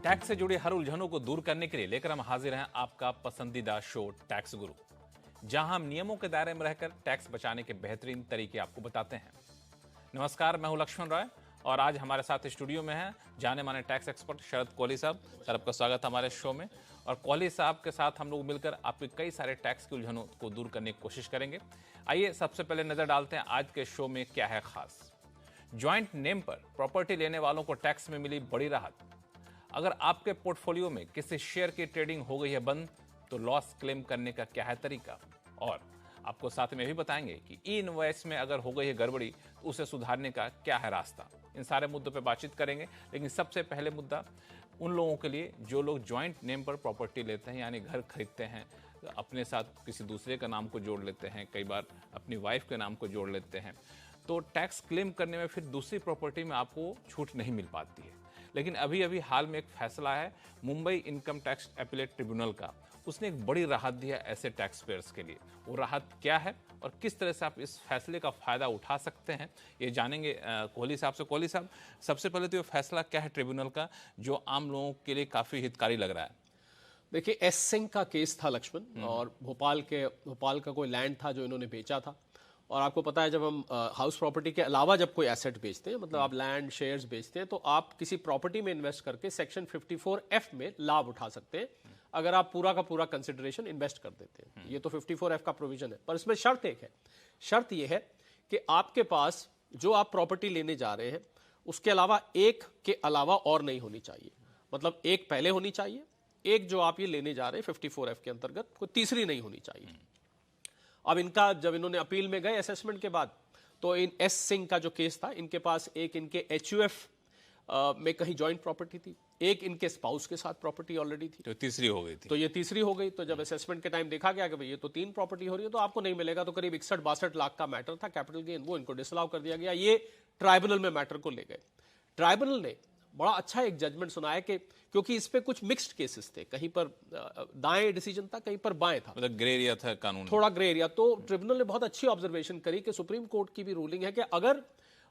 Tax से जुड़ी हर उलझनों को दूर करने के लिए लेकर हम हाजिर हैं आपका पसंदीदा शो टैक्स गुरु, जहां हम नियमों के दायरे में रहकर टैक्स बचाने के बेहतरीन तरीके आपको बताते हैं। नमस्कार, मैं हूं लक्ष्मण रॉय और आज हमारे साथ स्टूडियो में हैं जाने माने टैक्स एक्सपर्ट शरद कोहली साहब। सर, आपका स्वागत है हमारे शो में। और कोहली साहब के साथ हम लोग मिलकर आपके कई सारे टैक्स की उलझनों को दूर करने की कोशिश करेंगे। आइए सबसे पहले नजर डालते हैं आज के शो में क्या है खास। ज्वाइंट नेम पर प्रॉपर्टी लेने वालों को टैक्स में मिली बड़ी राहत। अगर आपके पोर्टफोलियो में किसी शेयर की ट्रेडिंग हो गई है बंद, तो लॉस क्लेम करने का क्या है तरीका। और आपको साथ में भी बताएंगे कि ई इनवॉइस में अगर हो गई है गड़बड़ी तो उसे सुधारने का क्या है रास्ता। इन सारे मुद्दों पे बातचीत करेंगे, लेकिन सबसे पहले मुद्दा उन लोगों के लिए जो लोग ज्वाइंट नेम पर प्रॉपर्टी लेते हैं, यानी घर खरीदते हैं, अपने साथ किसी दूसरे का नाम को जोड़ लेते हैं, कई बार अपनी वाइफ के नाम को जोड़ लेते हैं, तो टैक्स क्लेम करने में फिर दूसरी प्रॉपर्टी में आपको छूट नहीं मिल पाती है। लेकिन अभी अभी हाल में एक फैसला है Mumbai income tax appellate tribunal का, उसने एक बड़ी राहत दिया ऐसे टैक्स पेयर्स के लिए। वो राहत क्या है और किस तरह से आप इस फैसले का फायदा उठा सकते हैं, ये जानेंगे कोहली साहब से। कोहली साहब, सबसे पहले तो ये फैसला क्या है ट्रिब्यूनल का जो आम लोगों के लिए काफी हितकारी लग रहा है? देखिए, एस सिंह का केस था लक्ष्मण, और भोपाल का कोई लैंड था जो इन्होंने बेचा था। और आपको पता है, जब हम हाउस प्रॉपर्टी के अलावा जब कोई एसेट बेचते हैं, मतलब आप लैंड शेयर्स बेचते हैं, तो आप किसी प्रॉपर्टी में इन्वेस्ट करके सेक्शन 54F में लाभ उठा सकते हैं अगर आप पूरा का पूरा कंसिडरेशन इन्वेस्ट कर देते हैं। ये तो 54F का प्रोविजन है, पर इसमें शर्त एक है। शर्त यह है कि आपके पास जो आप प्रॉपर्टी लेने जा रहे हैं उसके अलावा एक के अलावा और नहीं होनी चाहिए। मतलब एक पहले होनी चाहिए, एक जो आप ये लेने जा रहे हैं 54F के अंतर्गत कोई तीसरी नहीं होनी चाहिए। अब इनका जब इन्होंने अपील में गए असेसमेंट के बाद, तो इन एस सिंह का जो केस था, इनके पास एक इनके HUF में कहीं जॉइंट प्रॉपर्टी थी, एक इनके स्पाउस के साथ प्रॉपर्टी ऑलरेडी थी, तो तीसरी हो गई थी। तो ये तीसरी हो गई। तो जब असेसमेंट के टाइम देखा गया कि भाई ये तो 3 प्रॉपर्टी हो रही है, तो आपको नहीं मिलेगा। तो करीब 61-62 लाख का मैटर था कैपिटल गेन, वो इनको डिसअलाउ कर दिया गया। ये ट्राइब्यूनल में मैटर को ले गए। ट्राइब्यूनल ने बड़ा अच्छा एक जजमेंट सुनाया कि क्योंकि इस पे कुछ मिक्स्ड केसेस थे, कहीं पर दाएं डिसीजन था, कहीं पर बाएं था, मतलब ग्रे एरिया था कानून, थोड़ा ग्रे एरिया। तो ट्रिब्यूनल ने बहुत अच्छी ऑब्जर्वेशन करी कि सुप्रीम कोर्ट की भी रूलिंग है कि अगर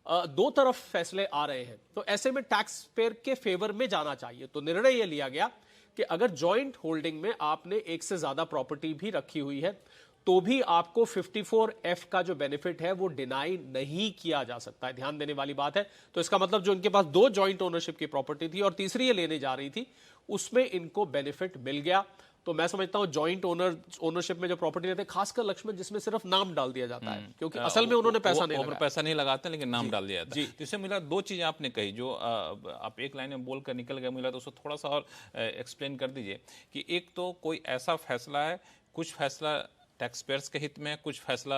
दो तरफ फैसले आ रहे हैं तो ऐसे में टैक्स पेयर के फेवर में जाना चाहिए। तो निर्णय यह लिया गया कि अगर जॉइंट होल्डिंग में आपने एक से ज्यादा प्रॉपर्टी भी रखी हुई है तो भी आपको 54F का जो बेनिफिट है वो डिनाई नहीं किया जा सकता है। ध्यान देने वाली बात है। तो इसका मतलब जो इनके पास 2 जॉइंट ओनरशिप की प्रॉपर्टी थी और तीसरी ये लेने जा रही थी, उसमें इनको बेनिफिट मिल गया। तो मैं समझता हूं जॉइंट ओनरशिप में जो प्रॉपर्टी रहते हैं, खासकर लक्ष्मण, जिसमें सिर्फ नाम डाल दिया जाता है, क्योंकि असल में उन्होंने पैसा नहीं लगाते, लेकिन नाम डाल दिया जाता है। तो इससे मिला 2 चीजें आपने कही जो आप एक लाइन में बोलकर निकल गए, मिला तो उसको थोड़ा सा और एक्सप्लेन कर दीजिए कि एक तो कोई ऐसा फैसला है, कुछ फैसला टैक्स पेयर्स के हित में है, कुछ फैसला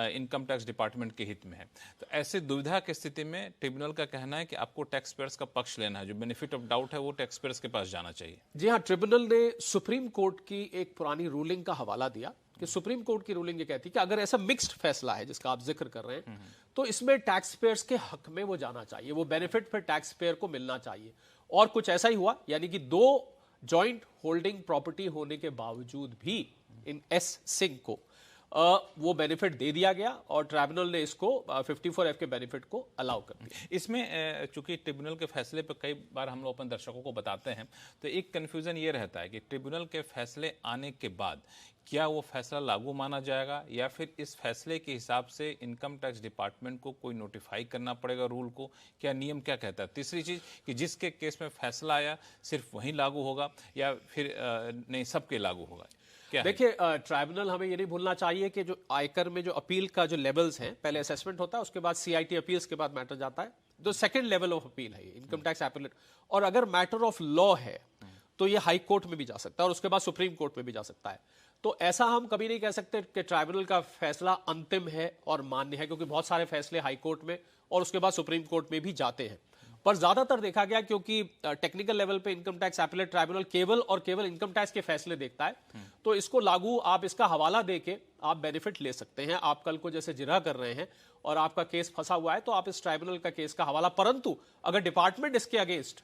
इनकम टैक्स डिपार्टमेंट के हित में है। तो ऐसे दुविधा की स्थिति में ट्रिब्यूनल का कहना है कि आपको टैक्स पेयर्स का पक्ष लेना है, जो बेनिफिट ऑफ डाउट है वो टैक्स पेयर्स के पास जाना चाहिए। जी हाँ, ट्रिब्यूनल ने सुप्रीम कोर्ट की एक पुरानी रूलिंग का हवाला दिया कि सुप्रीम कोर्ट की रूलिंग ये कहती है कि अगर ऐसा मिक्स्ड फैसला है जिसका आप जिक्र कर रहे हैं, तो इसमें टैक्स पेयर्स के हक में वो जाना चाहिए, वो बेनिफिट फिर टैक्स पेयर को मिलना चाहिए। और कुछ ऐसा ही हुआ, यानी कि 2 जॉइंट होल्डिंग प्रॉपर्टी होने के बावजूद भी इन एस सिंह को वो बेनिफिट दे दिया गया और ट्राइब्यूनल ने इसको 54F के बेनिफिट को अलाउ कर दिया। इसमें चूंकि ट्रिब्यूनल के फैसले पर कई बार हम लोग अपने दर्शकों को बताते हैं, तो एक कंफ्यूजन ये रहता है कि ट्रिब्यूनल के फैसले आने के बाद क्या वो फैसला लागू माना जाएगा या फिर इस फैसले के हिसाब से इनकम टैक्स डिपार्टमेंट को कोई नोटिफाई करना पड़ेगा रूल को, क्या नियम क्या कहता है। तीसरी चीज कि जिसके केस में फैसला आया सिर्फ वहीं लागू होगा या फिर नहीं सबके लागू होगा। देखिए, ट्राइब्यूनल हमें ये नहीं भूलना चाहिए कि जो आयकर में जो अपील का जो लेवल्स हैं, पहले असेसमेंट होता है, उसके बाद CIT अपील्स के बाद मैटर जाता है, जो सेकंड लेवल ऑफ अपील है इनकम टैक्स अपीलेट। और अगर मैटर ऑफ लॉ है तो ये हाई कोर्ट में भी जा सकता है और उसके बाद सुप्रीम कोर्ट में भी जा सकता है। तो ऐसा हम कभी नहीं कह सकते कि ट्राइब्यूनल का फैसला अंतिम है और मान्य है, क्योंकि बहुत सारे फैसले हाई कोर्ट में और उसके बाद सुप्रीम कोर्ट में भी जाते हैं। पर ज्यादातर देखा गया, क्योंकि टेक्निकल लेवल पे इनकम टैक्स अपीलेट ट्राइब्यूनल केवल और केवल इनकम टैक्स के फैसले देखता है, तो इसको लागू आप इसका हवाला देके आप बेनिफिट ले सकते हैं। आप कल को जैसे जिरह कर रहे हैं और आपका केस फंसा हुआ है, तो आप इस ट्राइब्यूनल का केस का हवाला, परंतु अगर डिपार्टमेंट इसके अगेंस्ट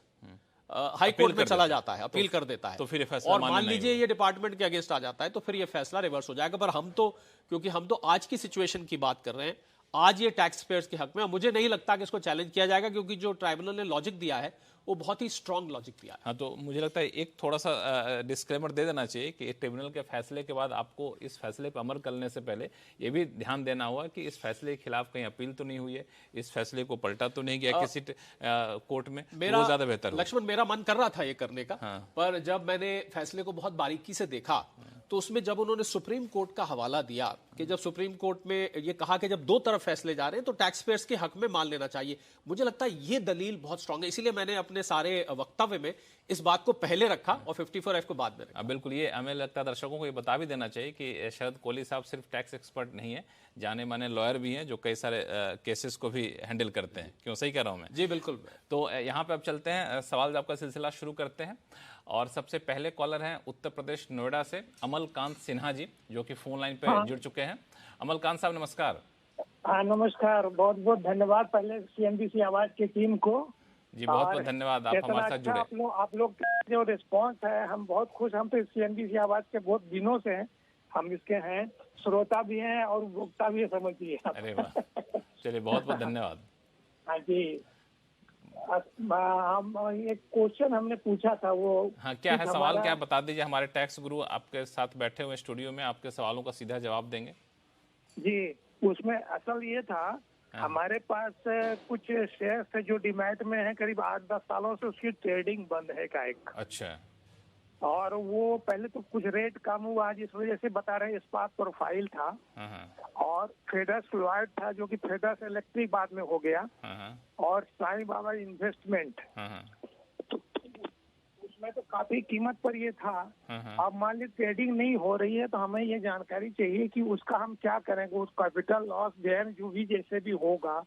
हाई कोर्ट में चला जाता है, अपील कर देता है, तो फिर फैसला और मान लीजिए ये डिपार्टमेंट के अगेंस्ट आ जाता है, तो फिर ये फैसला रिवर्स हो जाएगा। पर हम तो, क्योंकि हम तो आज की सिचुएशन की बात कर रहे हैं, आज ये टैक्स पेयर्स के हक में, मुझे नहीं लगता कि इसको चैलेंज किया जाएगा, क्योंकि जो ट्राइब्यूनल ने लॉजिक दिया है वो बहुत ही स्ट्रांग लॉजिक दिया है। हाँ, तो मुझे लगता है एक थोड़ा सा डिस्क्लेमर दे देना चाहिए कि ट्रिब्यूनल के फैसले के बाद आपको इस फैसले पर अमल करने से पहले ये भी ध्यान देना होगा कि इस फैसले के खिलाफ कहीं अपील तो नहीं हुई है, इस फैसले को पलटा तो नहीं गया किसी कोर्ट में, वो ज्यादा बेहतर होगा। लक्ष्मण, मेरा मन कर रहा था ये करने का, पर जब मैंने फैसले को बहुत बारीकी से देखा तो उसमें जब उन्होंने सुप्रीम कोर्ट का हवाला दिया कि जब सुप्रीम कोर्ट में ये कहा कि जब दो तरफ फैसले जा रहे हैं तो टैक्स पेयर्स के हक में मान लेना चाहिए, मुझे लगता है ये दलील बहुत स्ट्रांग है। इसीलिए मैंने अपने सारे वक्तव्य में इस बात को पहले रखा और 54F को बाद में रखा। बिल्कुल, ये हमें लगता है दर्शकों को ये बता भी देना चाहिए कि शरद कोहली साहब सिर्फ टैक्स एक्सपर्ट नहीं है, जाने माने लॉयर भी हैं जो कई सारे केसेस को भी हैंडल करते हैं। क्यों, सही कह रहा हूं मैं? जी बिल्कुल। तो यहाँ पे अब चलते हैं, सवाल जवाब का सिलसिला शुरू करते हैं और सबसे पहले कॉलर हैं उत्तर प्रदेश नोएडा से अमलकांत सिन्हा जी, जो कि फोन लाइन पे जुड़ चुके हैं। अमलकांत साहब नमस्कार। हाँ नमस्कार, बहुत बहुत धन्यवाद पहले CNBC आवाज की टीम को जी, बहुत बहुत धन्यवाद, आप हमारे साथ जुड़े। आप लोग का जो रिस्पांस है, हम बहुत खुश, हम तो CNBC आवाज के बहुत दिनों से हैं, हम इसके हैं, श्रोता भी हैं और उपभोक्ता भी समझिए। अरे वाह, चलिए बहुत बहुत धन्यवाद। हाँ जी, हम एक क्वेश्चन हमने पूछा था, वो हाँ, क्या है सवाल, क्या बता दीजिए। हमारे टैक्स गुरु आपके साथ बैठे हुए स्टूडियो में, आपके सवालों का सीधा जवाब देंगे। जी, उसमें असल ये था, हमारे पास कुछ शेयर थे जो डीमैट में है, करीब 8-10 सालों से उसकी ट्रेडिंग बंद है एकाएक। अच्छा। और वो पहले तो कुछ रेट कम हुआ जिस वजह से बता रहे इस्पात प्रोफाइल था, और फेडरस लॉयड था जो कि फेडरस इलेक्ट्रिक बाद में हो गया, और साईं बाबा इन्वेस्टमेंट, तो उसमें तो काफी कीमत पर ये था। अब मान ली ट्रेडिंग नहीं हो रही है तो हमें ये जानकारी चाहिए कि उसका हम क्या करेंगे, उस कैपिटल लॉस गेन जो भी जैसे भी होगा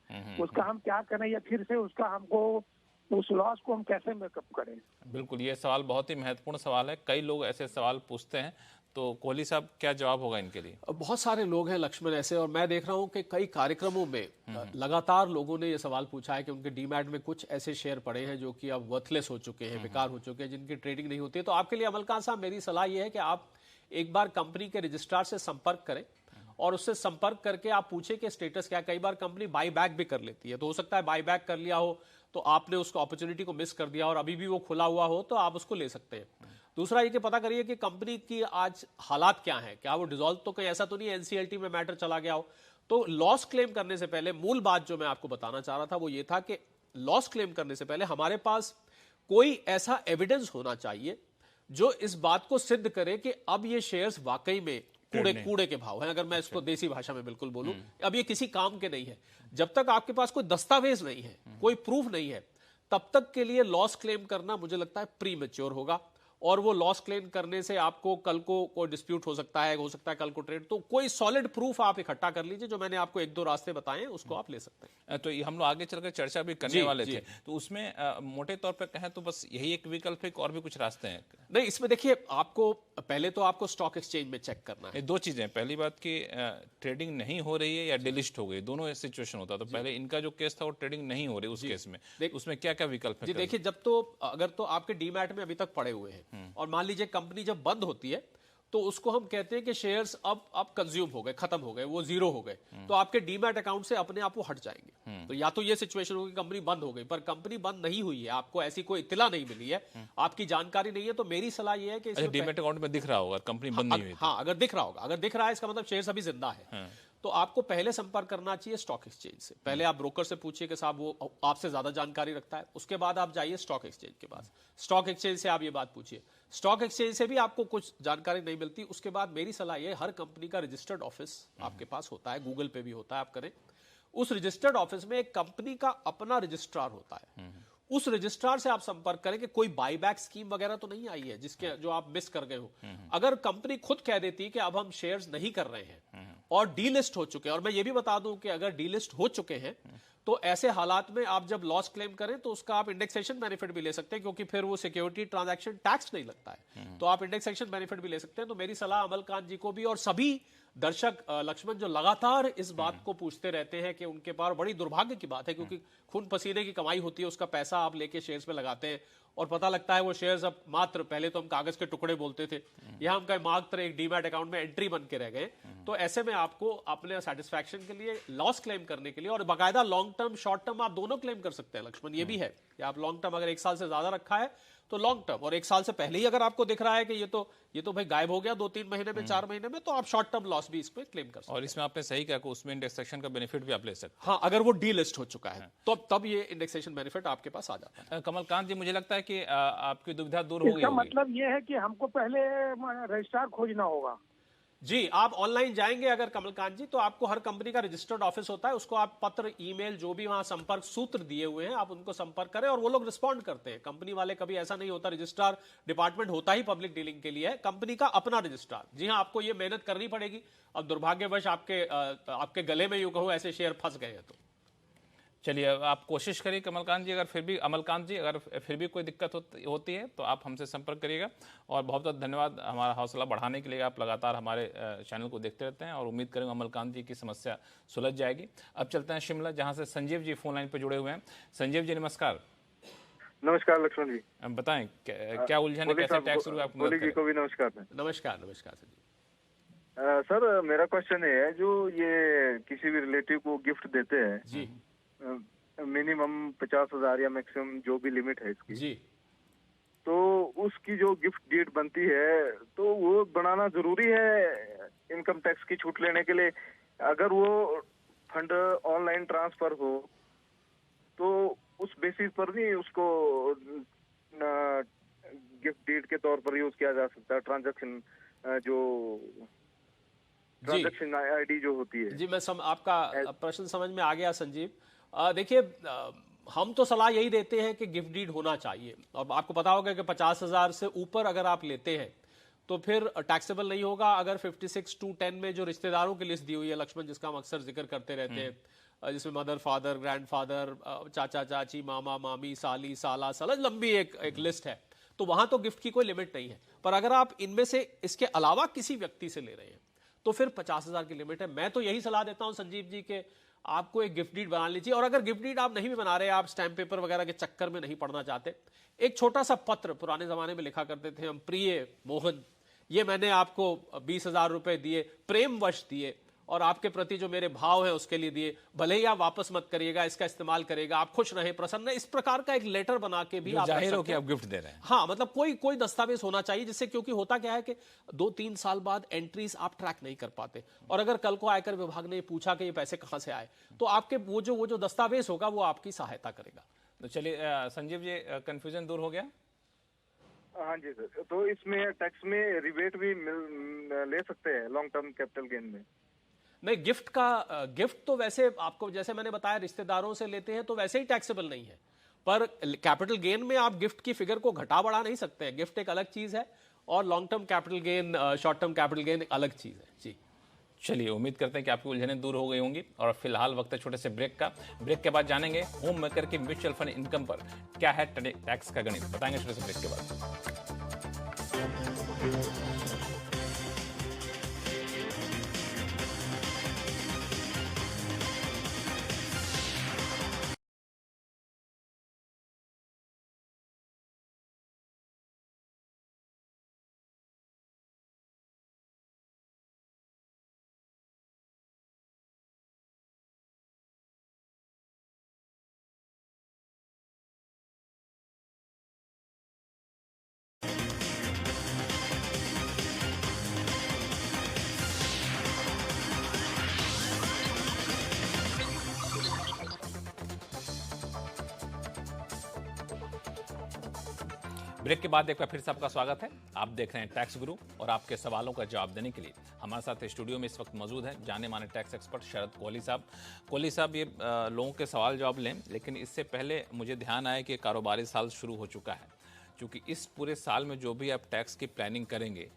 उसका हम क्या करें, या फिर से उसका हमको उस लॉस को हम कैसे मेकअप करें। बिल्कुल, ये सवाल बहुत ही महत्वपूर्ण सवाल है, कई लोग ऐसे सवाल पूछते हैं, तो कोहली साहब क्या जवाब होगा इनके लिए? बहुत सारे लोग हैं लक्ष्मण ऐसे, और मैं देख रहा हूं कि कई कार्यक्रमों में लगातार लोगों ने ये सवाल पूछा है कि उनके डीमैट में कुछ ऐसे शेयर पड़े हैं जो कि अब वर्थलेस हो चुके हैं, बेकार हो चुके हैं, जिनकी ट्रेडिंग नहीं होती है। तो आपके लिए अमलकांत साहब मेरी सलाह ये है कि आप एक बार कंपनी के रजिस्ट्रार से संपर्क करें और उससे संपर्क करके आप पूछे कि स्टेटस क्या। कई बार कंपनी बाई बैक भी कर लेती है, तो हो सकता है बाई बैक कर लिया हो तो आपने उसको अपॉर्चुनिटी को मिस कर दिया और अभी भी वो खुला हुआ हो तो आप उसको ले सकते हैं। दूसरा ये कि पता करिए कि कंपनी की आज हालात क्या है, क्या वो डिसॉल्व तो कहीं ऐसा तो नहीं NCLT में मैटर चला गया हो। तो लॉस क्लेम करने से पहले मूल बात जो मैं आपको बताना चाह रहा था वो ये था कि लॉस क्लेम करने से पहले हमारे पास कोई ऐसा एविडेंस होना चाहिए जो इस बात को सिद्ध करे कि अब ये शेयर्स वाकई में कूड़े के भाव हैं। अगर मैं इसको देसी भाषा में बिल्कुल बोलूं, अब ये किसी काम के नहीं है। जब तक आपके पास कोई दस्तावेज नहीं है, कोई प्रूफ नहीं है, तब तक के लिए लॉस क्लेम करना मुझे लगता है प्री मैच्योर होगा। और वो लॉस क्लेम करने से आपको कल को कोई डिस्प्यूट हो सकता है कल को ट्रेड, तो कोई सॉलिड प्रूफ आप इकट्ठा कर लीजिए। जो मैंने आपको 1-2 रास्ते बताए उसको आप ले सकते हैं। तो हम लोग आगे चलकर चर्चा भी करने वाले थे, तो उसमें मोटे तौर पर कहें तो बस यही एक विकल्प है, और भी कुछ रास्ते हैं? नहीं, इसमें देखिए, आपको पहले तो आपको स्टॉक एक्सचेंज में चेक करना है। दो चीजें, पहली बात कि ट्रेडिंग नहीं हो रही है या डिलिस्ट हो गई, दोनों सिचुएशन होता है। तो पहले इनका जो केस था वो ट्रेडिंग नहीं हो रही, उस केस में उसमें क्या क्या विकल्प है? जी देखिए, जब तो अगर तो आपके डीमैट में अभी तक पड़े हुए हैं और मान लीजिए कंपनी जब बंद होती है तो उसको हम कहते हैं कि शेयर्स अब कंज्यूम हो गए, खत्म हो गए, वो जीरो हो गए, तो आपके डीमैट अकाउंट से अपने आप वो हट जाएंगे। तो या तो ये सिचुएशन होगी कंपनी बंद हो गई, पर कंपनी बंद नहीं हुई है, आपको ऐसी कोई इत्तला नहीं मिली है, आपकी जानकारी नहीं है, तो मेरी सलाह ये है कि डीमैट अकाउंट में दिख रहा होगा कंपनी बंद नहीं हुई। हाँ, अगर दिख रहा होगा, अगर दिख रहा है इसका मतलब शेयर्स अभी जिंदा है। तो आपको पहले संपर्क करना चाहिए स्टॉक एक्सचेंज से। पहले आप ब्रोकर से पूछिए कि साहब वो आपसे ज्यादा जानकारी रखता है, उसके बाद आप जाइए स्टॉक एक्सचेंज के पास, स्टॉक एक्सचेंज से आप ये बात पूछिए। स्टॉक एक्सचेंज से भी आपको कुछ जानकारी नहीं मिलती, उसके बाद मेरी सलाह ये, हर कंपनी का रजिस्टर्ड ऑफिस आपके पास होता है, गूगल पे भी होता है, आप करें। उस रजिस्टर्ड ऑफिस में एक कंपनी का अपना रजिस्ट्रार होता है, उस रजिस्ट्रार से आप संपर्क करें कि कोई बाईबैक स्कीम वगैरह तो नहीं आई है जिसके जो आप मिस कर गए हो। अगर कंपनी खुद कह देती है कि अब हम शेयर्स नहीं कर रहे हैं और डीलिस्ट हो चुके हैं, और मैं ये भी बता दूं कि अगर डीलिस्ट हो चुके हैं तो ऐसे हालात में आप जब लॉस क्लेम करें तो उसका आप इंडेक्सेशन बेनिफिट भी ले सकते हैं, क्योंकि फिर वो सिक्योरिटी ट्रांजैक्शन टैक्स नहीं लगता है, तो आप इंडेक्सेशन बेनिफिट भी ले सकते हैं। तो मेरी सलाह अमलकांत जी को भी और सभी दर्शक लक्ष्मण जो लगातार इस बात को पूछते रहते हैं कि उनके पास, बड़ी दुर्भाग्य की बात है क्योंकि खून पसीने की कमाई होती है, उसका पैसा आप लेके शेयर्स में लगाते हैं और पता लगता है वो शेयर्स अब मात्र, पहले तो हम कागज के टुकड़े बोलते थे, यहाँ हम मात्र एक डीमैट अकाउंट में एंट्री बन के रह गए। तो ऐसे में आपको अपने सेटिस्फैक्शन के लिए लॉस क्लेम करने के लिए, और बाकायदा लॉन्ग टर्म शॉर्ट टर्म आप दोनों क्लेम कर सकते हैं लक्ष्मण, ये भी है कि आप लॉन्ग टर्म अगर 1 साल से ज्यादा रखा है तो लॉन्ग टर्म, और 1 साल से पहले ही अगर आपको दिख रहा है कि ये तो भाई गायब हो गया 2-3 महीने में, 4 महीने में, तो आप शॉर्ट टर्म लॉस भी इसमें क्लेम कर सकते हैं। और इसमें आपने सही कहा कि उसमें इंडेक्सेशन का बेनिफिट भी आप ले सकते हाँ, अगर वो डीलिस्ट हो चुका है तो तब ये इंडेक्सेशन बेनिफिट आपके पास आ जाता है। हैं। कमलकांत जी, मुझे लगता है कि आपकी दुविधा दूर हो गई इसका होगी। मतलब ये है कि हमको पहले रजिस्ट्रार खोजना होगा। जी, आप ऑनलाइन जाएंगे अगर कमलकांत जी, तो आपको हर कंपनी का रजिस्टर्ड ऑफिस होता है, उसको आप पत्र, ईमेल, जो भी वहां संपर्क सूत्र दिए हुए हैं, आप उनको संपर्क करें और वो लोग रिस्पॉन्ड करते हैं। कंपनी वाले कभी ऐसा नहीं होता, रजिस्ट्रार डिपार्टमेंट होता ही पब्लिक डीलिंग के लिए है, कंपनी का अपना रजिस्ट्रार। जी हाँ, आपको ये मेहनत करनी पड़ेगी। अब दुर्भाग्यवश आपके गले में यूं कहूं ऐसे शेयर फंस गए हैं तो चलिए, आप कोशिश करिए कमलकांत जी, अमलकांत जी, अगर फिर भी कोई दिक्कत होती है तो आप हमसे संपर्क करिएगा। और बहुत बहुत धन्यवाद हमारा हौसला बढ़ाने के लिए। आप लगातार हमारे चैनल को देखते रहते हैं और उम्मीद करेंगे अमलकांत जी की समस्या सुलझ जाएगी। अब चलते हैं शिमला, जहाँ से संजीव जी फोन लाइन पर जुड़े हुए हैं। संजीव जी नमस्कार। नमस्कार लक्ष्मण जी। बताएं क्या उलझन है, कैसे टैक्स गुरु आपको मदद जी करें? को भी नमस्कार। नमस्कार संजीव। सर, मेरा क्वेश्चन है, जो ये किसी भी रिलेटिव को गिफ्ट देते हैं जी मिनिमम 50,000 या मैक्सिमम जो भी लिमिट है इसकी जी, तो उसकी जो गिफ्ट डीड बनती है तो वो बनाना जरूरी है इनकम टैक्स की छूट लेने के लिए? अगर वो फंड ऑनलाइन ट्रांसफर हो तो उस बेसिस पर भी उसको गिफ्ट डीड के तौर पर यूज किया जा सकता है? ट्रांजैक्शन आईडी जो होती है। जी, आपका प्रश्न समझ में आ गया संजीव। देखिए, हम तो सलाह यही देते हैं कि गिफ्ट डीड होना चाहिए, और आपको पता होगा कि 50,000 से ऊपर अगर आप लेते हैं तो फिर टैक्सेबल नहीं होगा। अगर 56(2)(10) में जो रिश्तेदारों की लिस्ट दी हुई है लक्ष्मण, जिसका हम अक्सर जिक्र करते रहते हैं, जिसमें मदर, फादर, ग्रैंडफादर, चाचा, चाची, मामा, मामी, साली, साला, सलज, लंबी एक लिस्ट है, तो वहां तो गिफ्ट की कोई लिमिट नहीं है। पर अगर आप इनमें से इसके अलावा किसी व्यक्ति से ले रहे हैं तो फिर 50,000 की लिमिट है। मैं तो यही सलाह देता हूं संजीव जी के आपको एक गिफ्ट डीड बना लीजिए, और अगर गिफ्ट डीड आप नहीं भी बना रहे, आप स्टैम्प पेपर वगैरह के चक्कर में नहीं पड़ना चाहते, एक छोटा सा पत्र पुराने जमाने में लिखा करते थे हम, प्रिय मोहन, ये मैंने आपको 20,000 रुपए दिए, प्रेमवश दिए, और आपके प्रति जो मेरे भाव है उसके लिए दिए, भले ही आप वापस मत करिएगा, इसका इस्तेमाल करिएगा, आप खुश रहें, प्रसन्न रहें। इस प्रकार का एक लेटर बना के भी आप जाहिर हो कि आप गिफ्ट दे रहे हैं। हाँ, मतलब कोई दस्तावेज होना चाहिए जिससे, क्योंकि होता क्या है कि 2-3 साल बाद एंट्रीज आप ट्रैक नहीं कर पाते, और अगर कल को आयकर विभाग ने पूछा कि ये पैसे कहां से आए, तो आपके वो जो दस्तावेज होगा वो आपकी सहायता करेगा। तो चलिए संजीव जी, कंफ्यूजन दूर हो गया? हाँ जी सर, तो इसमें टैक्स में रिबेट भी ले सकते हैं लॉन्ग टर्म कैपिटल गेन में? नहीं, गिफ्ट तो वैसे आपको, जैसे मैंने बताया, रिश्तेदारों से लेते हैं तो वैसे ही टैक्सेबल नहीं है, पर कैपिटल गेन में आप गिफ्ट की फिगर को घटा बढ़ा नहीं सकते हैं। गिफ्ट एक अलग चीज है और long term capital gain, short term capital gain एक अलग चीज है। जी चलिए, उम्मीद करते हैं कि आपकी उलझनें दूर हो गई होंगी। और फिलहाल वक्त है छोटे से ब्रेक का। ब्रेक के बाद जानेंगे होम मेकर की म्यूचुअल फंड इनकम पर क्या है टैक्स का गणित, बताएंगे छोटे से ब्रेक के बाद। ब्रेक के बाद एक बार फिर से आपका स्वागत है। आप देख रहे हैं टैक्स गुरु, और आपके सवालों का जवाब देने के लिए हमारे साथ स्टूडियो में इस वक्त मौजूद हैं जाने माने टैक्स एक्सपर्ट शरद कोहली साहब। कोहली साहब, ये लोगों के सवाल जवाब लें, लेकिन इससे पहले मुझे ध्यान आया कि कारोबारी साल शुरू हो चुका है, क्योंकि इस पूरे साल में जो भी आप टैक्स की प्लानिंग करेंगे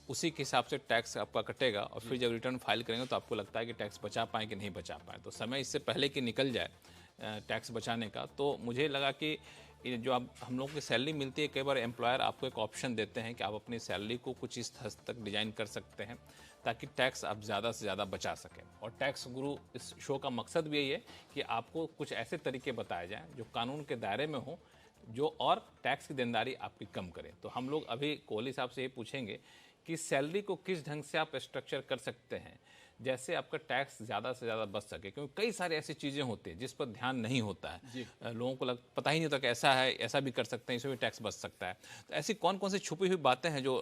उसी के हिसाब से टैक्स आपका कटेगा, और फिर जब रिटर्न फाइल करेंगे तो आपको लगता है कि टैक्स बचा पाएँ कि नहीं बचा पाएँ। तो समय इससे पहले कि निकल जाए टैक्स बचाने का, तो मुझे लगा कि जो आप हम लोगों की सैलरी मिलती है, कई बार एम्प्लॉयर आपको एक ऑप्शन देते हैं कि आप अपनी सैलरी को कुछ इस हद तक डिजाइन कर सकते हैं ताकि टैक्स आप ज़्यादा से ज़्यादा बचा सकें। और टैक्स गुरु इस शो का मकसद भी यही है कि आपको कुछ ऐसे तरीके बताए जाएं जो कानून के दायरे में हो, जो और टैक्स की देनदारी आपकी कम करें। तो हम लोग अभी कोहली साहब से ये पूछेंगे कि सैलरी को किस ढंग से आप स्ट्रक्चर कर सकते हैं जैसे आपका टैक्स ज़्यादा से ज़्यादा बच सके, क्योंकि कई सारी ऐसी चीज़ें होती हैं जिस पर ध्यान नहीं होता है। लोगों को पता ही नहीं होता कि ऐसा है, ऐसा भी कर सकते हैं, इसमें भी टैक्स बच सकता है। तो ऐसी कौन कौन सी छुपी हुई बातें हैं जो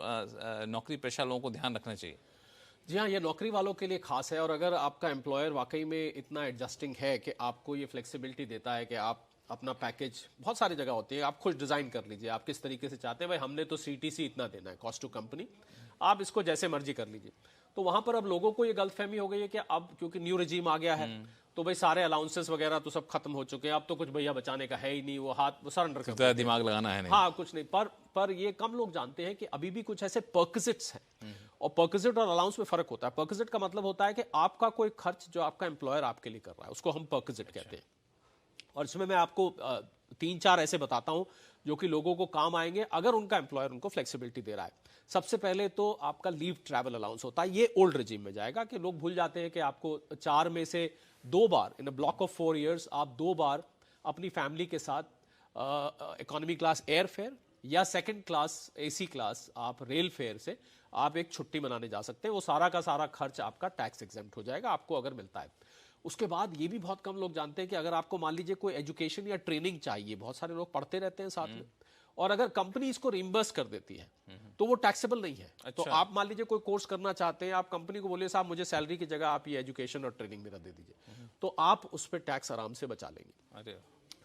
नौकरी पेशा लोगों को ध्यान रखना चाहिए? जी हाँ, ये नौकरी वालों के लिए खास है। और अगर आपका एम्प्लॉयर वाकई में इतना एडजस्टिंग है कि आपको ये फ्लेक्सिबिलिटी देता है कि आप अपना पैकेज, बहुत सारी जगह होती है, आप खुद डिज़ाइन कर लीजिए आप किस तरीके से चाहते हैं। भाई हमने तो CTC इतना देना है, कॉस्ट टू कंपनी, आप इसको जैसे मर्जी कर लीजिए। तो वहां पर अब लोगों को ये गलतफहमी हो गई है कि अब क्योंकि न्यू रेजीम आ गया है तो भाई सारे अलाउंसेस वगैरह तो सब खत्म हो चुके हैं, अब तो कुछ भैया बचाने का है ही नहीं, वो सरेंडर कर देते हैं। दिमाग लगाना है नहीं। हाँ, कुछ नहीं। पर ये कम लोग जानते हैं कि अभी भी कुछ ऐसे पर्क्विजिट्स हैं। और पर्क्विजिट और अलाउंस में फर्क होता है। पर्क्विजिट का मतलब होता है कि आपका कोई खर्च जो आपका एम्प्लॉयर आपके लिए कर रहा है उसको हम पर्क्विजिट कहते हैं। और इसमें मैं आपको 3-4 ऐसे बताता हूं जो कि लोगों को काम आएंगे अगर उनका एम्प्लॉयर उनको फ्लेक्सिबिलिटी दे रहा है। सबसे पहले तो आपका लीव ट्रैवल अलाउंस होता है। ये ओल्ड रिजीम में जाएगा कि लोग भूल जाते हैं कि आपको 4 में से 2 बार इन अ ब्लॉक ऑफ 4 इयर्स आप 2 बार अपनी फैमिली के साथ इकोनॉमी क्लास एयर फेयर या सेकंड क्लास AC क्लास आप रेल फेयर से आप एक छुट्टी मनाने जा सकते हैं। वो सारा का सारा खर्च आपका टैक्स एग्जेम्प्ट हो जाएगा आपको अगर मिलता है। उसके बाद ये भी बहुत कम लोग जानते हैं कि अगर आपको मान लीजिए कोई एजुकेशन या ट्रेनिंग चाहिए, बहुत सारे लोग पढ़ते रहते हैं साथ में, और अगर कंपनी इसको रिम्बर्स कर देती है तो वो टैक्सेबल नहीं है। अच्छा। तो आप मान लीजिए कोई कोर्स करना चाहते हैं, आप कंपनी को बोलिए साहब मुझे सैलरी की जगह आप ये एजुकेशन और ट्रेनिंग मेरा दे दीजिए, तो आप उस पर टैक्स आराम से बचा लेंगे। अरे,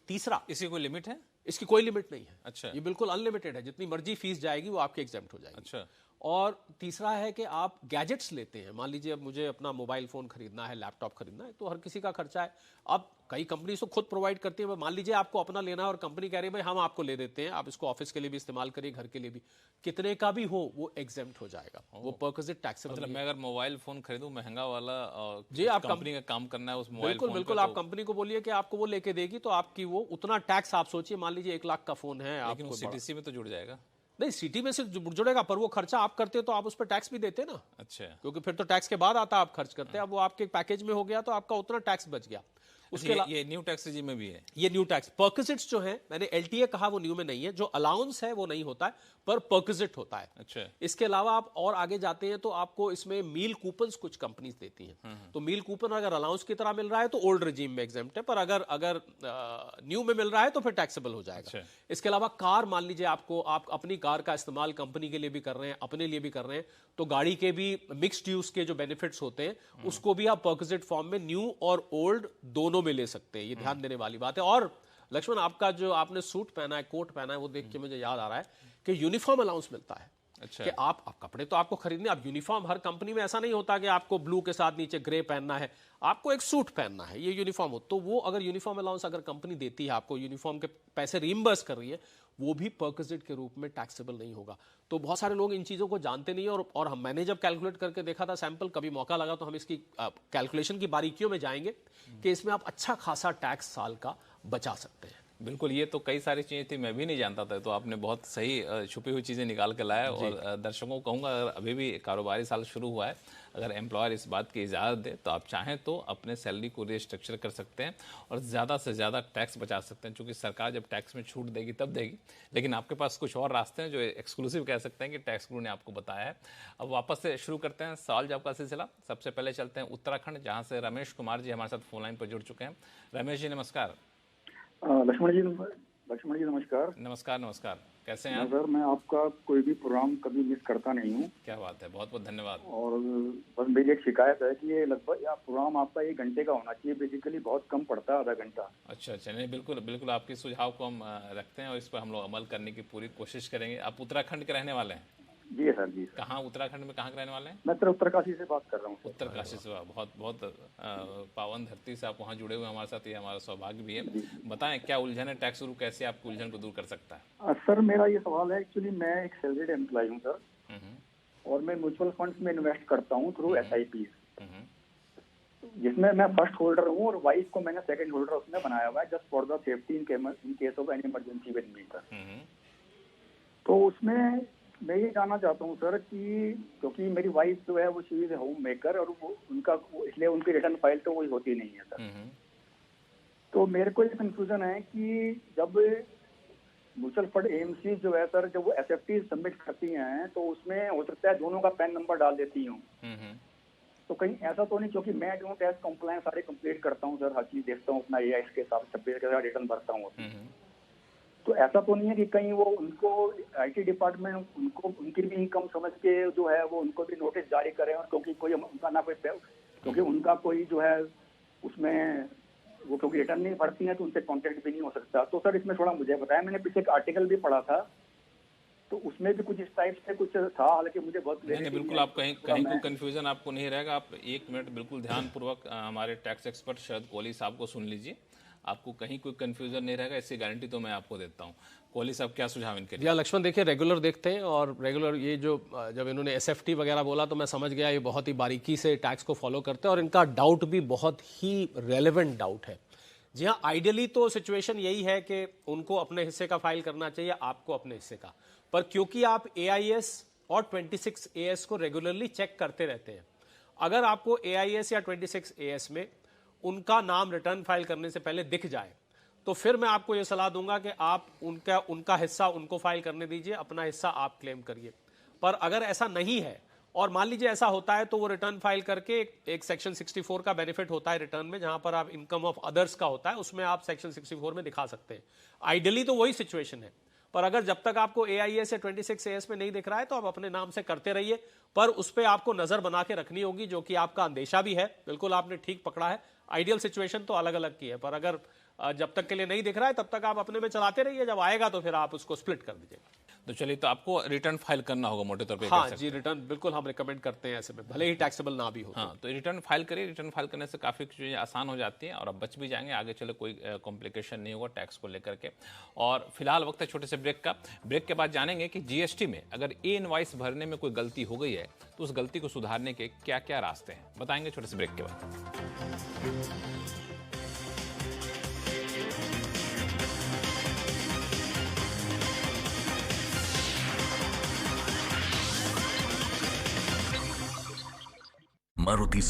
तीसरा, इसकी कोई लिमिट है? इसकी कोई लिमिट नहीं है। अच्छा। ये बिल्कुल अनलिमिटेड है, जितनी मर्जी फीस जाएगी वो आपके एग्जेम्प्ट हो जाएगी। अच्छा। और तीसरा है कि आप गैजेट्स लेते हैं, मान लीजिए अब मुझे अपना मोबाइल फोन खरीदना है, लैपटॉप खरीदना है, तो हर किसी का खर्चा है। अब कई कंपनी तो खुद प्रोवाइड करती है। मान लीजिए आपको अपना लेना है और कंपनी कह रही है भाई हम आपको ले देते हैं, आप इसको ऑफिस के लिए भी इस्तेमाल करिए, घर के लिए भी, कितने का भी हो वो एग्जेम्प्ट हो जाएगा, वो पर्क्विजिट टैक्सेबल। मतलब मैं अगर मोबाइल फोन खरीदूं महंगा वाला और जी, आप कंपनी का काम करना है उस मोबाइल बिल्कुल फोन बिल्कुल पे, आप कंपनी को बोलिए कि आपको वो लेके देगी, तो आपकी वो उतना टैक्स, आप सोचिए मान लीजिए 1 लाख का फोन है, लेकिन आपको CTC में तो जुड़ जाएगा। नहीं, सिटी में से जुड़ेगा, पर वो खर्चा आप करते हो तो आप उस पर टैक्स भी देते ना। अच्छा। क्योंकि फिर तो टैक्स के बाद आता आप खर्च करते हैं। अब वो आपके पैकेज में हो गया तो आपका उतना टैक्स बच गया। उसके ये न्यू टैक्स रेजिम में भी है। ये न्यू टैक्स पर्क्विजिट्स जो है, मैंने LTA कहा, वो न्यू में नहीं है। जो अलाउंस है वो नहीं होता है, पर पर्क्विजिट होता है। अच्छा। इसके अलावा आप और आगे जाते हैं तो आपको इसमें मील कूपन्स कुछ कंपनीज देती हैं। तो मील कूपन अगर अलाउंस की तरह मिल रहा है तो ओल्ड रिजीम में एग्जेम्प्ट है, पर अगर न्यू में मिल रहा है तो फिर टैक्सेबल हो जाएगा। अच्छा। इसके अलावा कार, मान लीजिए आप अपनी कार का इस्तेमाल कंपनी के लिए भी कर रहे हैं, अपने लिए भी कर रहे हैं, तो गाड़ी के भी मिक्स्ड यूज के जो बेनिफिट्स होते हैं उसको भी आप पर्क्विजिट फॉर्म में न्यू और ओल्ड दोनों में ले सकते हैं। ये ध्यान देने वाली बात है। और लक्ष्मण, आपका जो आपने सूट पहना है, कोट पहना है, वो देख के मुझे याद आ रहा है कि यूनिफॉर्म अलाउंस मिलता है। अच्छा। कि आप कपड़े तो आपको खरीदने, आप यूनिफॉर्म, हर कंपनी में ऐसा नहीं होता कि आपको ब्लू के साथ नीचे ग्रे पहनना है, आपको एक सूट पहनना है, ये यूनिफॉर्म हो। तो वो अगर यूनिफॉर्म अलाउंस अगर कंपनी देती है आपको, यूनिफॉर्म के पैसे रीइंबर्स कर रही है, वो भी पर्क्विजिट के रूप में टैक्सेबल नहीं होगा। तो बहुत सारे लोग इन चीज़ों को जानते नहीं है। और मैंने जब कैलकुलेट करके देखा था सैंपल, कभी मौका लगा तो हम इसकी कैलकुलेशन की बारीकियों में जाएंगे कि इसमें आप अच्छा खासा टैक्स साल का बचा सकते हैं। बिल्कुल, ये तो कई सारी चीज़ें थी, मैं भी नहीं जानता था, तो आपने बहुत सही छुपी हुई चीज़ें निकाल के लाया। और दर्शकों को कहूँगा, अगर अभी भी कारोबारी साल शुरू हुआ है, अगर एम्प्लॉयर इस बात की इजाज़त दे तो आप चाहें तो अपने सैलरी को रिस्ट्रक्चर कर सकते हैं और ज़्यादा से ज़्यादा टैक्स बचा सकते हैं। क्योंकि सरकार जब टैक्स में छूट देगी तब देगी, लेकिन आपके पास कुछ और रास्ते हैं जो एक्सक्लूसिव कह सकते हैं कि टैक्स गुरु ने आपको बताया है। अब वापस से शुरू करते हैं सवाल जवाब का सिलसिला। सबसे पहले चलते हैं उत्तराखंड, जहाँ से रमेश कुमार जी हमारे साथ फोन लाइन पर जुड़ चुके हैं। रमेश जी नमस्कार। लक्ष्मण जी नमस्कार। नमस्कार नमस्कार, कैसे हैं आप? सर, मैं आपका कोई भी प्रोग्राम कभी मिस करता नहीं हूँ। क्या बात है, बहुत बहुत धन्यवाद। और बस मेरी एक शिकायत है कि ये लगभग प्रोग्राम आपका 1 घंटे का होना चाहिए, बेसिकली बहुत कम पड़ता है, आधा घंटा। अच्छा अच्छा, नहीं बिल्कुल बिल्कुल, आपके सुझाव को हम रखते हैं और इस पर हम लोग अमल करने की पूरी कोशिश करेंगे। आप उत्तराखंड के रहने वाले हैं? जी सर, जी। कहाँ उत्तराखंड में कहाँ के रहने वाले हैं? मैं उत्तरकाशी से बात कर रहा हूँ। उत्तरकाशी से, बहुत बहुत पावन धरती से आप वहाँ जुड़े हुए हैं हमारे साथ, ये हमारा सौभाग्य भी है। बताएं क्या उलझन है, टैक्स गुरु कैसे आपकी उलझन को दूर कर सकता है? सर, मेरा ये सवाल है, एक्चुअली मैं एक सैलरीड एम्प्लॉय हूँ सर, और मैं म्यूचुअल फंड्स में इन्वेस्ट करता हूँ थ्रू SIP, जिसमें मैं फर्स्ट होल्डर हूँ और वाइफ को मैंने सेकंड होल्डर उसमें बनाया हुआ है, just for the safety in case of any emergency with me sir. तो उसमें मैं ये जानना चाहता हूँ सर कि क्योंकि मेरी वाइफ जो है वो शी इज होम मेकर, और वो इसलिए उनकी रिटर्न फाइल तो कोई होती नहीं है सर। तो मेरे को ये कंफ्यूजन है कि जब म्यूचुअल फंड एएमसी जो है सर, जब वो एसएफटी सबमिट करती हैं तो उसमें हो सकता है दोनों का पैन नंबर डाल देती हूँ। तो कहीं ऐसा तो नहीं, क्योंकि मैं जो टैक्स कंप्लायंस सारे कंप्लीट करता हूँ सर, हर चीज देखता हूँ अपना एआई के हिसाब से 26 का रिटर्न भरता हूँ। तो ऐसा तो नहीं है कि कहीं वो उनको आईटी डिपार्टमेंट उनको उनकी भी इनकम समझ के जो है वो उनको भी नोटिस जारी करें, और क्योंकि कोई उनका ना कोई, क्योंकि उनका कोई जो है उसमें वो क्योंकि रिटर्न नहीं भरती है तो उनसे कांटेक्ट भी नहीं हो सकता। तो सर इसमें थोड़ा मुझे बताया, मैंने पीछे एक आर्टिकल भी पढ़ा था तो उसमें भी कुछ इस टाइप से कुछ था, हालांकि मुझे बहुत नहीं, बिल्कुल आप कहीं कोई कंफ्यूजन आपको नहीं रहेगा। आप 1 मिनट बिल्कुल ध्यानपूर्वक हमारे टैक्स एक्सपर्ट शरद कोहली साहब को सुन लीजिए, आपको कहीं कोई कंफ्यूजन नहीं रहेगा, इसकी गारंटी तो मैं आपको देता हूँ। कोहली साहब क्या सुझाव इनके लिए? लक्ष्मण देखिए, रेगुलर देखते हैं और रेगुलर ये जो जब इन्होंने एसएफटी वगैरह बोला तो मैं समझ गया ये बहुत ही बारीकी से टैक्स को फॉलो करते हैं और इनका डाउट भी बहुत ही रेलेवेंट डाउट है। जी हाँ, आइडियली तो सिचुएशन यही है कि उनको अपने हिस्से का फाइल करना चाहिए, आपको अपने हिस्से का, पर क्योंकि आप AIS और 26AS को रेगुलरली चेक करते रहते हैं, अगर आपको AIS या 26AS में उनका नाम रिटर्न फाइल करने से पहले दिख जाए तो फिर मैं आपको यह सलाह दूंगा कि आप उनका हिस्सा उनको फाइल करने दीजिए, अपना हिस्सा आप क्लेम करिए। पर अगर ऐसा नहीं है और मान लीजिए ऐसा होता है तो वो रिटर्न फाइल करके एक सेक्शन 64 का बेनिफिट होता है रिटर्न में, जहां पर आप इनकम ऑफ अदर्स का होता है, उसमें आप सेक्शन 64 में दिखा सकते हैं। आइडियली तो वही सिचुएशन है, पर अगर जब तक आपको AIS या 26AS में नहीं दिख रहा है तो आप अपने नाम से करते रहिए, पर उस पर आपको नजर बना के रखनी होगी, जो कि आपका अंदेशा भी है। बिल्कुल आपने ठीक पकड़ा है, आइडियल सिचुएशन तो अलग अलग की है, पर अगर जब तक के लिए नहीं दिख रहा है तब तक आप अपने में चलाते रहिए, जब आएगा तो फिर आप उसको स्प्लिट कर दीजिए। तो चलिए, तो आपको रिटर्न फाइल करना होगा मोटे तौर पे। हाँ जी, रिटर्न बिल्कुल हम रिकमेंड करते हैं ऐसे में, भले ही टैक्सेबल ना भी हो। हाँ, तो रिटर्न फाइल करिए। रिटर्न फाइल करने से काफ़ी चीज़ें आसान हो जाती हैं और आप बच भी जाएंगे, आगे चले कोई कॉम्प्लिकेशन नहीं होगा टैक्स को लेकर के। और फिलहाल वक्त है छोटे से ब्रेक का। ब्रेक के बाद जानेंगे कि GST में अगर E-इनवॉइस भरने में कोई गलती हो गई है तो उस गलती को सुधारने के क्या क्या रास्ते हैं, बताएंगे छोटे से ब्रेक के बाद। मारुति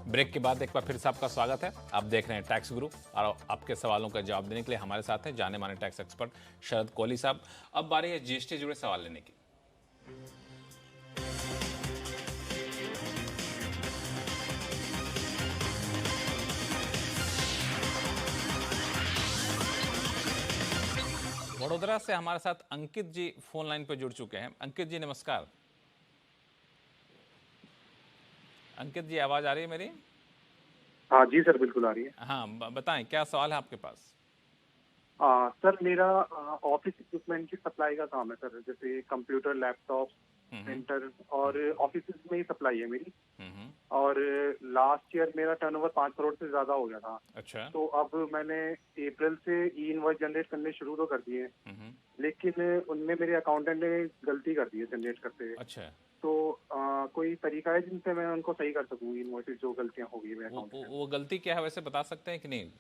ब्रेक के बाद एक बार फिर से आपका स्वागत है। आप देख रहे हैं टैक्स गुरु और आपके सवालों का जवाब देने के लिए हमारे साथ हैं जाने माने टैक्स एक्सपर्ट शरद कोहली साहब। अब बारी है GST जुड़े सवाल लेने की। वडोदरा से हमारे साथ अंकित जी फोन लाइन पर जुड़ चुके हैं। अंकित जी नमस्कार। अंकित जी, आवाज आ रही है मेरी? हाँ जी सर, बिल्कुल आ रही है। हाँ, बताएं क्या सवाल है आपके पास? सर मेरा ऑफिस इक्विपमेंट की सप्लाई का काम है सर, जैसे कंप्यूटर, लैपटॉप, प्रिंटर और ऑफिस में ही सप्लाई है मेरी। और लास्ट ईयर मेरा टर्नओवर 5 करोड़ से ज्यादा हो गया था। अच्छा। तो अब मैंने अप्रैल से E-इनवॉइस जनरेट करने शुरू तो कर दिए, लेकिन उनमें मेरे अकाउंटेंट ने गलती कर दी है जनरेट करते हुए। अच्छा। तो कोई तरीका है जिनसे मैं उनको सही कर सकूं इनवॉइस जो गलतियां हो गई मेरे अकाउंट में? वो गलती क्या है वैसे बता सकते हैं कि नहीं?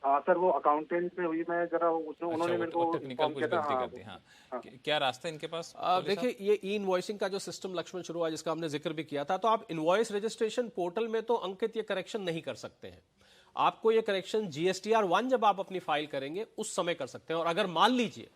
सर वो अकाउंटेंट से हुई, मैं जरा उन्होंने मेरे को टेक्निकल कुछ गलती कर दी। हाँ, क्या रास्ता इनके पास? देखिए, ये E-इनवॉइसिंग का जो सिस्टम लक्ष्मण शुरू हुआ जिसका हमने जिक्र भी किया था, तो आप इनवॉइस रजिस्ट्रेशन पोर्टल में तो अंकित ये करेक्शन नहीं कर सकते हैं। आपको ये करेक्शन GSTR1 जब आप अपनी फाइल करेंगे उस समय कर सकते हैं। और अगर मान लीजिए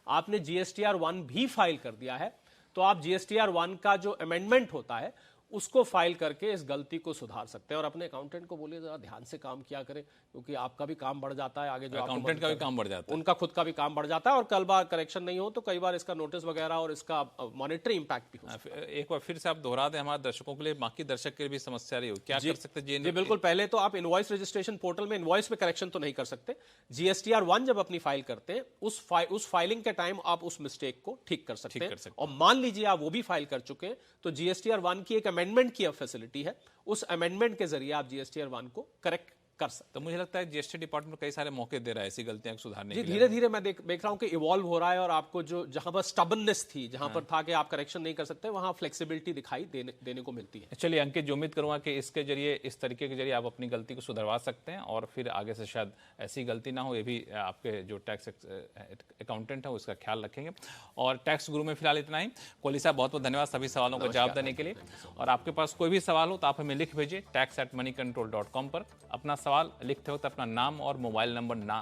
आपने GSTR1 भी फाइल कर दिया है तो आप GSTR1 का जो अमेंडमेंट होता है उसको फाइल करके इस गलती को सुधार सकते हैं। और अपने अकाउंटेंट को बोलिए जरा ध्यान से काम किया करें, क्योंकि आपका भी काम बढ़ जाता है, आगे जो अकाउंटेंट का भी काम बढ़ जाता है, उनका खुद का भी काम बढ़ जाता है, और कल बार करेक्शन नहीं हो तो कई बार इसका नोटिस वगैरह और इसका मॉनिटरी इंपैक्ट भी हो सकता है। एक बार फिर से आप दोहरा दें हमारे दर्शकों के लिए, बाकी दर्शक के लिए भी समस्या रही हो, क्या कर सकते हैं? जी बिल्कुल, पहले तो आप इनवॉइस रजिस्ट्रेशन पोर्टल में इनवॉइस में करेक्शन तो नहीं कर सकते। GSTR1 जब अपनी फाइल करते हैं उस फाइलिंग के टाइम आप उस मिस्टेक को ठीक कर सकते हैं। और मान लीजिए आप वो भी फाइल कर चुके हैं तो GSTR1 की एक अमेंडमेंट की फैसिलिटी है, उस अमेंडमेंट के जरिए आप GSTR1 को करेक्ट कर सकते तो मुझे लगता है जीएसटी डिपार्टमेंट कई सारे मौके दे रहा है ऐसी गलतियां सुधारने जी। के लिए। धीरे धीरे मैं देख रहा हूँ कि इवॉल्व हो रहा है, और आपको जो जहां पर स्टबननेस थी, जहां पर था कि आप करेक्शन नहीं कर सकते, वहां फ्लेक्सिबिलिटी दिखाई देने को मिलती है। चलिए अंकित, जो उम्मीद करूंगा कि इसके जरिए, इस तरीके के जरिए आप अपनी गलती को सुधरवा सकते हैं और फिर आगे से शायद ऐसी गलती ना हो। ये भी आपके जो टैक्स अकाउंटेंट है उसका ख्याल रखेंगे। और टैक्स गुरु में फिलहाल इतना ही। कोहली साहब, बहुत बहुत धन्यवाद सभी सवालों का जवाब देने के लिए। और आपके पास कोई भी सवाल हो तो आप हमें लिख भेजिए tax@moneycontrol.com पर। अपना सवाल लिखते वक्त अपना नाम और मोबाइल नंबर ना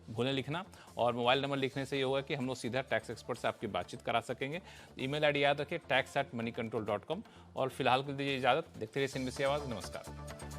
भूलें लिखना। और मोबाइल नंबर लिखने से ये होगा कि हम लोग सीधा टैक्स एक्सपर्ट से आपकी बातचीत करा सकेंगे। ईमेल आईडी याद रखिए tax@moneycontrol.com। और फिलहाल के लिए दीजिए इजाजत। देखते रहिए CNBC आवाज़। नमस्कार।